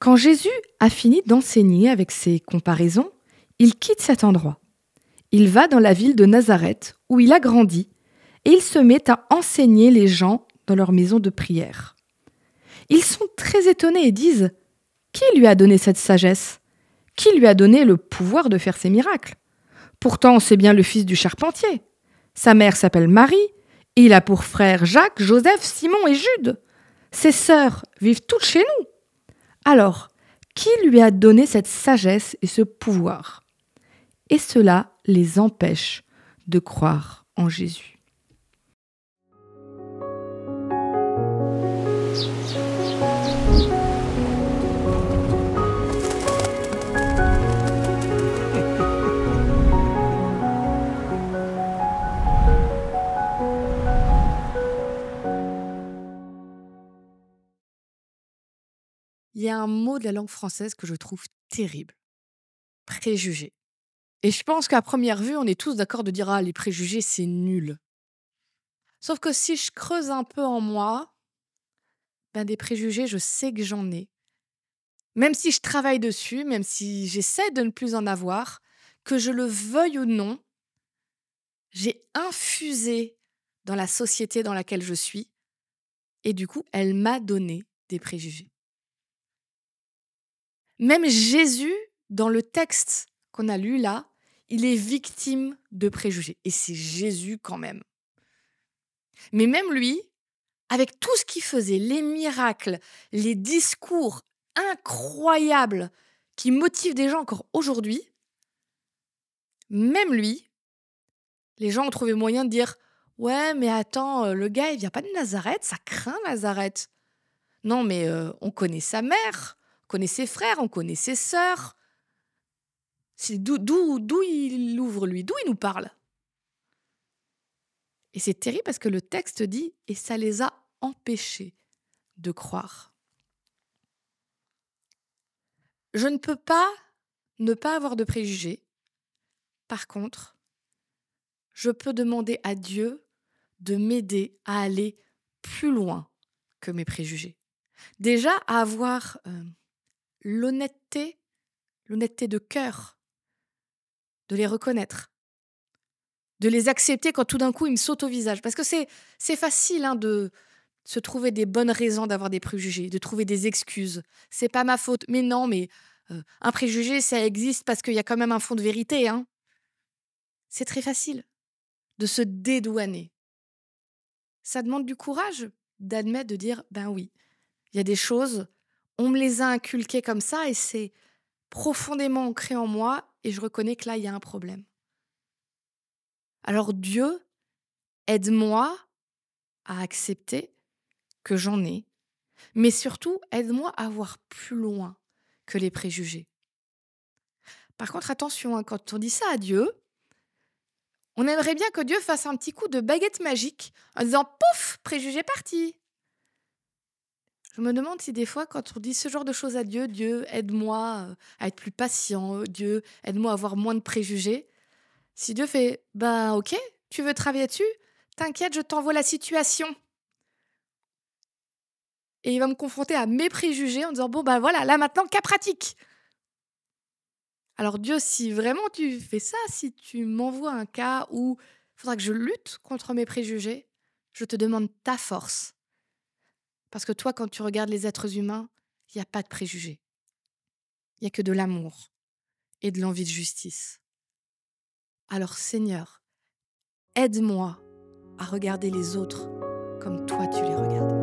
Quand Jésus a fini d'enseigner avec ses comparaisons, il quitte cet endroit. Il va dans la ville de Nazareth, où il a grandi, et il se met à enseigner les gens dans leur maison de prière. Ils sont très étonnés et disent « Qui lui a donné cette sagesse ? Qui lui a donné le pouvoir de faire ces miracles ? Pourtant, c'est bien le fils du charpentier. Sa mère s'appelle Marie, et il a pour frères Jacques, Joseph, Simon et Jude. Ses sœurs vivent toutes chez nous. Alors, qui lui a donné cette sagesse et ce pouvoir ? Et cela les empêche de croire en Jésus. » Il y a un mot de la langue française que je trouve terrible. Préjugés. Et je pense qu'à première vue, on est tous d'accord de dire « Ah, les préjugés, c'est nul ». Sauf que si je creuse un peu en moi, des préjugés, je sais que j'en ai. Même si je travaille dessus, même si j'essaie de ne plus en avoir, que je le veuille ou non, j'ai infusé dans la société dans laquelle je suis, et du coup, elle m'a donné des préjugés. Même Jésus, dans le texte qu'on a lu là, il est victime de préjugés. Et c'est Jésus quand même. Mais même lui, avec tout ce qu'il faisait, les miracles, les discours incroyables qui motivent des gens encore aujourd'hui, même lui, les gens ont trouvé moyen de dire « Ouais, mais attends, le gars, il vient pas de Nazareth, ça craint Nazareth. Non, mais on connaît sa mère, on connaît ses frères, on connaît ses sœurs. C'est d'où il ouvre, lui, d'où il nous parle ?» Et c'est terrible parce que le texte dit « Et ça les a empêchés de croire. » Je ne peux pas ne pas avoir de préjugés. Par contre, je peux demander à Dieu de m'aider à aller plus loin que mes préjugés. Déjà, à avoir l'honnêteté de cœur, de les reconnaître, de les accepter quand tout d'un coup ils me sautent au visage. Parce que c'est facile de se trouver des bonnes raisons d'avoir des préjugés, de trouver des excuses. C'est pas ma faute. Mais non, mais un préjugé, ça existe parce qu'il y a quand même un fond de vérité. C'est très facile de se dédouaner. Ça demande du courage d'admettre, de dire, ben oui, il y a des choses, on me les a inculquées comme ça et c'est profondément ancré en moi et je reconnais que là, il y a un problème. Alors Dieu, aide-moi à accepter que j'en ai, mais surtout, aide-moi à voir plus loin que les préjugés. Par contre, attention, quand on dit ça à Dieu, on aimerait bien que Dieu fasse un petit coup de baguette magique en disant « Pouf, préjugé parti !» Je me demande si des fois, quand on dit ce genre de choses à Dieu, « Dieu, aide-moi à être plus patient, Dieu, aide-moi à avoir moins de préjugés », si Dieu fait « Ben ok, tu veux travailler dessus ? T'inquiète, je t'envoie la situation. » Et il va me confronter à mes préjugés en disant « Bon, ben voilà, là maintenant, cas pratique. » Alors Dieu, si vraiment tu fais ça, si tu m'envoies un cas où il faudra que je lutte contre mes préjugés, je te demande ta force. Parce que toi, quand tu regardes les êtres humains, il n'y a pas de préjugés. Il n'y a que de l'amour et de l'envie de justice. Alors Seigneur, aide-moi à regarder les autres comme toi tu les regardes.